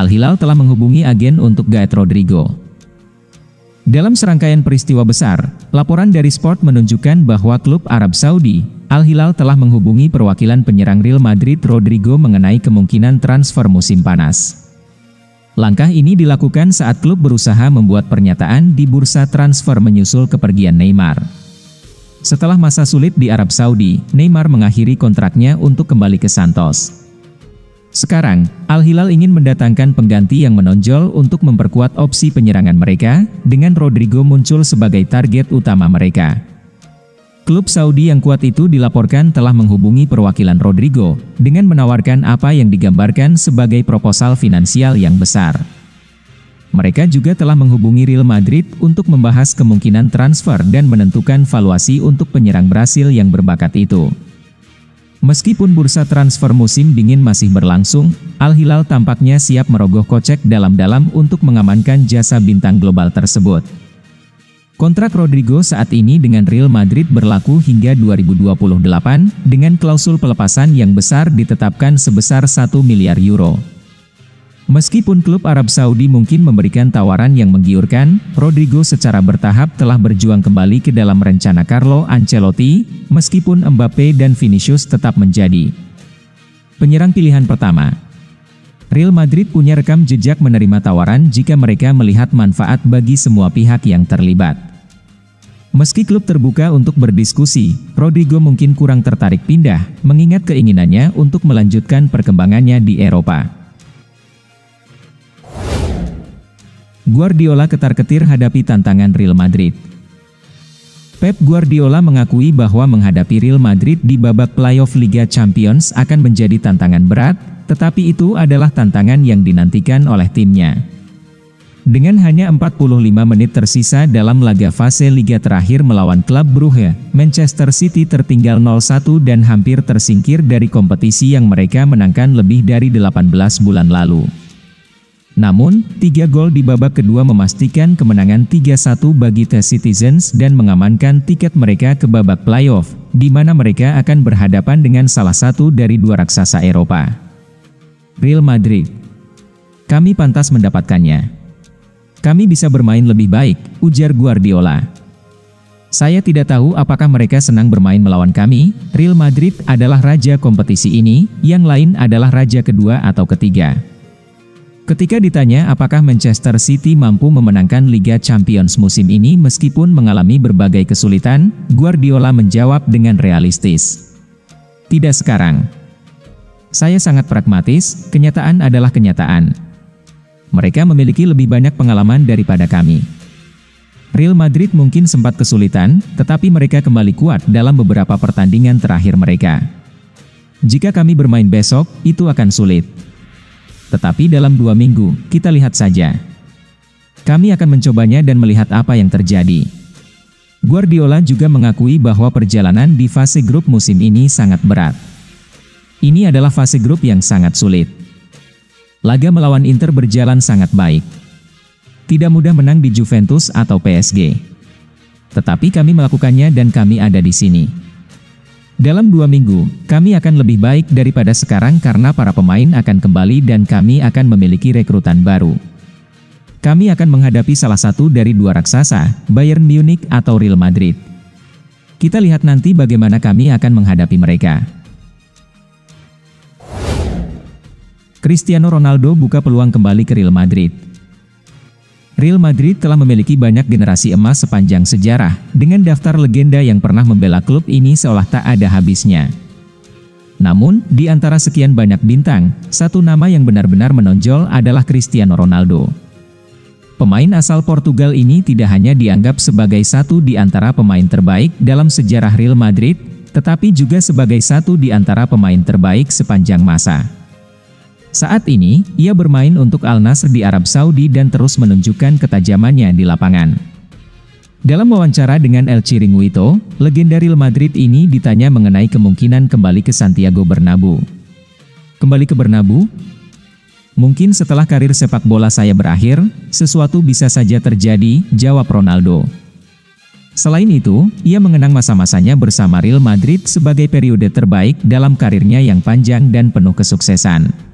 Al Hilal telah menghubungi agen untuk Gaet Rodrigo. Dalam serangkaian peristiwa besar, laporan dari Sport menunjukkan bahwa klub Arab Saudi, Al Hilal telah menghubungi perwakilan penyerang Real Madrid Rodrigo mengenai kemungkinan transfer musim panas. Langkah ini dilakukan saat klub berusaha membuat pernyataan di bursa transfer menyusul kepergian Neymar. Setelah masa sulit di Arab Saudi, Neymar mengakhiri kontraknya untuk kembali ke Santos. Sekarang, Al Hilal ingin mendatangkan pengganti yang menonjol untuk memperkuat opsi penyerangan mereka, dengan Rodrigo muncul sebagai target utama mereka. Klub Saudi yang kuat itu dilaporkan telah menghubungi perwakilan Rodrigo, dengan menawarkan apa yang digambarkan sebagai proposal finansial yang besar. Mereka juga telah menghubungi Real Madrid untuk membahas kemungkinan transfer dan menentukan valuasi untuk penyerang Brasil yang berbakat itu. Meskipun bursa transfer musim dingin masih berlangsung, Al Hilal tampaknya siap merogoh kocek dalam-dalam untuk mengamankan jasa bintang global tersebut. Kontrak Rodrigo saat ini dengan Real Madrid berlaku hingga 2028, dengan klausul pelepasan yang besar ditetapkan sebesar 1 miliar euro. Meskipun klub Arab Saudi mungkin memberikan tawaran yang menggiurkan, Rodrigo secara bertahap telah berjuang kembali ke dalam rencana Carlo Ancelotti, meskipun Mbappe dan Vinicius tetap menjadi penyerang pilihan pertama. Real Madrid punya rekam jejak menerima tawaran jika mereka melihat manfaat bagi semua pihak yang terlibat. Meski klub terbuka untuk berdiskusi, Rodrigo mungkin kurang tertarik pindah, mengingat keinginannya untuk melanjutkan perkembangannya di Eropa. Guardiola ketar-ketir hadapi tantangan Real Madrid. Pep Guardiola mengakui bahwa menghadapi Real Madrid di babak playoff Liga Champions akan menjadi tantangan berat, tetapi itu adalah tantangan yang dinantikan oleh timnya. Dengan hanya 45 menit tersisa dalam laga fase Liga terakhir melawan klub Brugge, Manchester City tertinggal 0-1 dan hampir tersingkir dari kompetisi yang mereka menangkan lebih dari 18 bulan lalu. Namun, 3 gol di babak kedua memastikan kemenangan 3-1 bagi The Citizens dan mengamankan tiket mereka ke babak playoff, di mana mereka akan berhadapan dengan salah satu dari dua raksasa Eropa. Real Madrid. Kami pantas mendapatkannya. Kami bisa bermain lebih baik, ujar Guardiola. Saya tidak tahu apakah mereka senang bermain melawan kami. Real Madrid adalah raja kompetisi ini, yang lain adalah raja kedua atau ketiga. Ketika ditanya apakah Manchester City mampu memenangkan Liga Champions musim ini meskipun mengalami berbagai kesulitan, Guardiola menjawab dengan realistis. Tidak sekarang. Saya sangat pragmatis, kenyataan adalah kenyataan. Mereka memiliki lebih banyak pengalaman daripada kami. Real Madrid mungkin sempat kesulitan, tetapi mereka kembali kuat dalam beberapa pertandingan terakhir mereka. Jika kami bermain besok, itu akan sulit. Tetapi dalam 2 minggu, kita lihat saja. Kami akan mencobanya dan melihat apa yang terjadi. Guardiola juga mengakui bahwa perjalanan di fase grup musim ini sangat berat. Ini adalah fase grup yang sangat sulit. Laga melawan Inter berjalan sangat baik. Tidak mudah menang di Juventus atau PSG. Tetapi kami melakukannya dan kami ada di sini. Dalam 2 minggu, kami akan lebih baik daripada sekarang karena para pemain akan kembali dan kami akan memiliki rekrutan baru. Kami akan menghadapi salah satu dari dua raksasa, Bayern Munich atau Real Madrid. Kita lihat nanti bagaimana kami akan menghadapi mereka. Cristiano Ronaldo buka peluang kembali ke Real Madrid. Real Madrid telah memiliki banyak generasi emas sepanjang sejarah, dengan daftar legenda yang pernah membela klub ini seolah tak ada habisnya. Namun, di antara sekian banyak bintang, satu nama yang benar-benar menonjol adalah Cristiano Ronaldo. Pemain asal Portugal ini tidak hanya dianggap sebagai satu di antara pemain terbaik dalam sejarah Real Madrid, tetapi juga sebagai satu di antara pemain terbaik sepanjang masa. Saat ini, ia bermain untuk Al Nassr di Arab Saudi dan terus menunjukkan ketajamannya di lapangan. Dalam wawancara dengan El Chiringuito, legenda Real Madrid ini ditanya mengenai kemungkinan kembali ke Santiago Bernabeu. Kembali ke Bernabeu? Mungkin setelah karir sepak bola saya berakhir, sesuatu bisa saja terjadi, jawab Ronaldo. Selain itu, ia mengenang masa-masanya bersama Real Madrid sebagai periode terbaik dalam karirnya yang panjang dan penuh kesuksesan.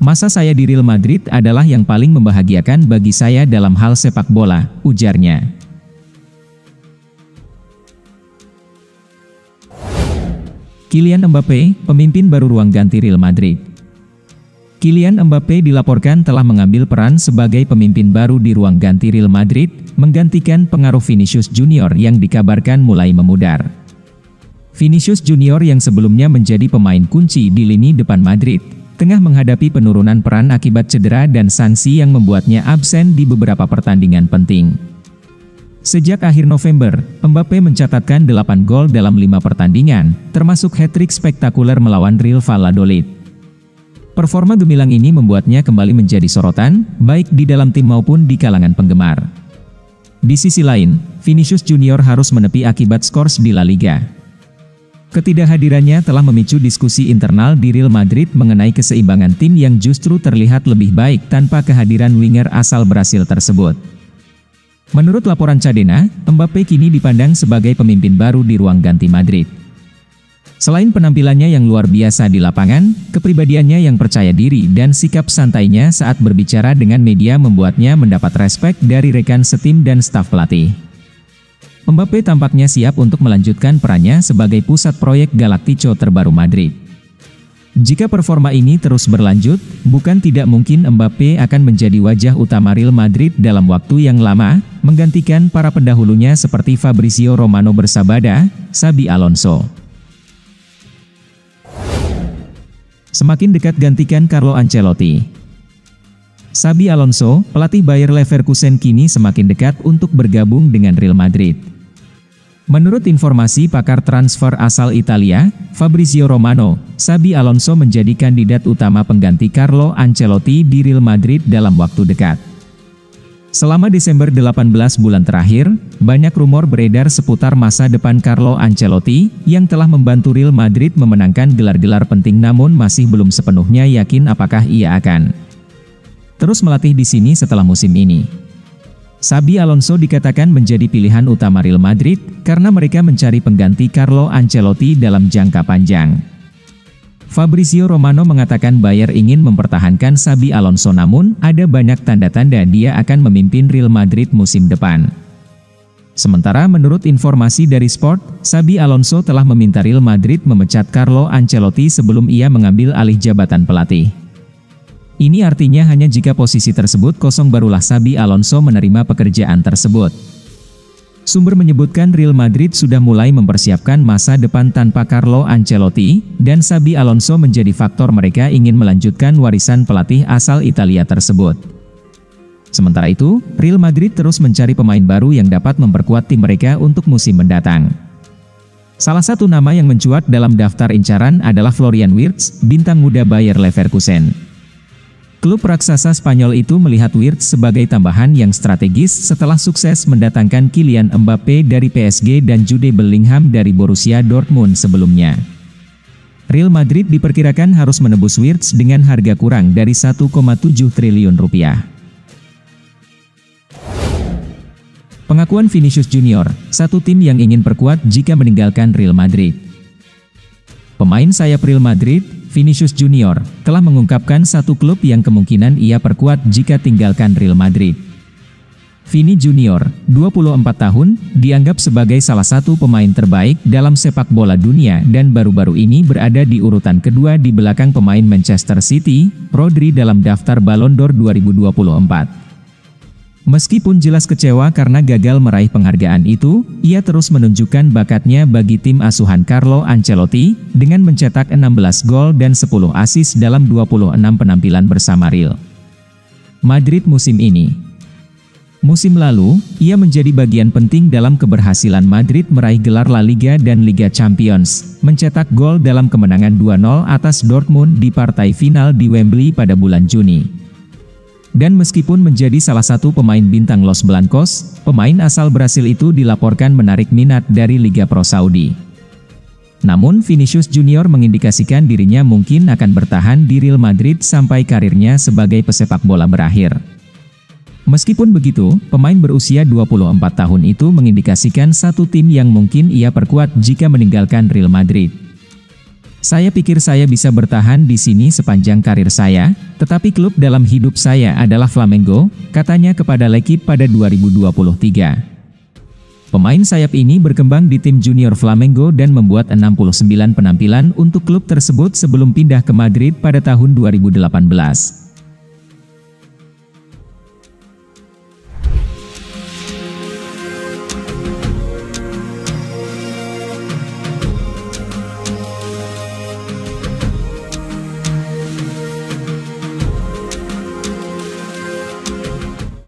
"Masa saya di Real Madrid adalah yang paling membahagiakan bagi saya dalam hal sepak bola," ujarnya. Kylian Mbappe, pemimpin baru ruang ganti Real Madrid. Kylian Mbappe dilaporkan telah mengambil peran sebagai pemimpin baru di ruang ganti Real Madrid, menggantikan pengaruh Vinicius Junior yang dikabarkan mulai memudar. Vinicius Junior yang sebelumnya menjadi pemain kunci di lini depan Madrid, tengah menghadapi penurunan peran akibat cedera dan sanksi yang membuatnya absen di beberapa pertandingan penting. Sejak akhir November, Mbappe mencatatkan 8 gol dalam 5 pertandingan, termasuk hat-trick spektakuler melawan Real Valladolid. Performa gemilang ini membuatnya kembali menjadi sorotan, baik di dalam tim maupun di kalangan penggemar. Di sisi lain, Vinicius Junior harus menepi akibat skors di La Liga. Ketidakhadirannya telah memicu diskusi internal di Real Madrid mengenai keseimbangan tim yang justru terlihat lebih baik tanpa kehadiran winger asal Brasil tersebut. Menurut laporan Cadena, Mbappe kini dipandang sebagai pemimpin baru di ruang ganti Madrid. Selain penampilannya yang luar biasa di lapangan, kepribadiannya yang percaya diri dan sikap santainya saat berbicara dengan media membuatnya mendapat respek dari rekan setim dan staf pelatih. Mbappe tampaknya siap untuk melanjutkan perannya sebagai pusat proyek Galactico terbaru Madrid. Jika performa ini terus berlanjut, bukan tidak mungkin Mbappe akan menjadi wajah utama Real Madrid dalam waktu yang lama, menggantikan para pendahulunya seperti Fabrizio Romano bersabada, Xabi Alonso. Semakin dekat gantikan Carlo Ancelotti. Xabi Alonso, pelatih Bayer Leverkusen kini semakin dekat untuk bergabung dengan Real Madrid. Menurut informasi pakar transfer asal Italia, Fabrizio Romano, Xabi Alonso menjadi kandidat utama pengganti Carlo Ancelotti di Real Madrid dalam waktu dekat. Selama Desember 18 bulan terakhir, banyak rumor beredar seputar masa depan Carlo Ancelotti, yang telah membantu Real Madrid memenangkan gelar-gelar penting namun masih belum sepenuhnya yakin apakah ia akan terus melatih di sini setelah musim ini. Xabi Alonso dikatakan menjadi pilihan utama Real Madrid, karena mereka mencari pengganti Carlo Ancelotti dalam jangka panjang. Fabrizio Romano mengatakan Bayer ingin mempertahankan Xabi Alonso namun ada banyak tanda-tanda dia akan memimpin Real Madrid musim depan. Sementara menurut informasi dari Sport, Xabi Alonso telah meminta Real Madrid memecat Carlo Ancelotti sebelum ia mengambil alih jabatan pelatih. Ini artinya hanya jika posisi tersebut kosong barulah Xabi Alonso menerima pekerjaan tersebut. Sumber menyebutkan Real Madrid sudah mulai mempersiapkan masa depan tanpa Carlo Ancelotti, dan Xabi Alonso menjadi faktor mereka ingin melanjutkan warisan pelatih asal Italia tersebut. Sementara itu, Real Madrid terus mencari pemain baru yang dapat memperkuat tim mereka untuk musim mendatang. Salah satu nama yang mencuat dalam daftar incaran adalah Florian Wirtz, bintang muda Bayer Leverkusen. Klub raksasa Spanyol itu melihat Wirtz sebagai tambahan yang strategis setelah sukses mendatangkan Kylian Mbappe dari PSG dan Jude Bellingham dari Borussia Dortmund sebelumnya. Real Madrid diperkirakan harus menebus Wirtz dengan harga kurang dari 1,7 triliun rupiah. Pengakuan Vinicius Junior, satu tim yang ingin perkuat jika meninggalkan Real Madrid. Pemain sayap Real Madrid, Vinicius Junior, telah mengungkapkan satu klub yang kemungkinan ia perkuat jika tinggalkan Real Madrid. Vini Junior, 24 tahun, dianggap sebagai salah satu pemain terbaik dalam sepak bola dunia dan baru-baru ini berada di urutan kedua di belakang pemain Manchester City, Rodri dalam daftar Ballon d'Or 2024. Meskipun jelas kecewa karena gagal meraih penghargaan itu, ia terus menunjukkan bakatnya bagi tim asuhan Carlo Ancelotti, dengan mencetak 16 gol dan 10 assist dalam 26 penampilan bersama Real Madrid musim ini. Musim lalu, ia menjadi bagian penting dalam keberhasilan Madrid meraih gelar La Liga dan Liga Champions, mencetak gol dalam kemenangan 2-0 atas Dortmund di partai final di Wembley pada bulan Juni. Dan meskipun menjadi salah satu pemain bintang Los Blancos, pemain asal Brasil itu dilaporkan menarik minat dari Liga Pro Saudi. Namun Vinicius Junior mengindikasikan dirinya mungkin akan bertahan di Real Madrid sampai karirnya sebagai pesepak bola berakhir. Meskipun begitu, pemain berusia 24 tahun itu mengindikasikan satu tim yang mungkin ia perkuat jika meninggalkan Real Madrid. Saya pikir saya bisa bertahan di sini sepanjang karir saya, tetapi klub dalam hidup saya adalah Flamengo, katanya kepada L'Equipe pada 2023. Pemain sayap ini berkembang di tim junior Flamengo dan membuat 69 penampilan untuk klub tersebut sebelum pindah ke Madrid pada tahun 2018.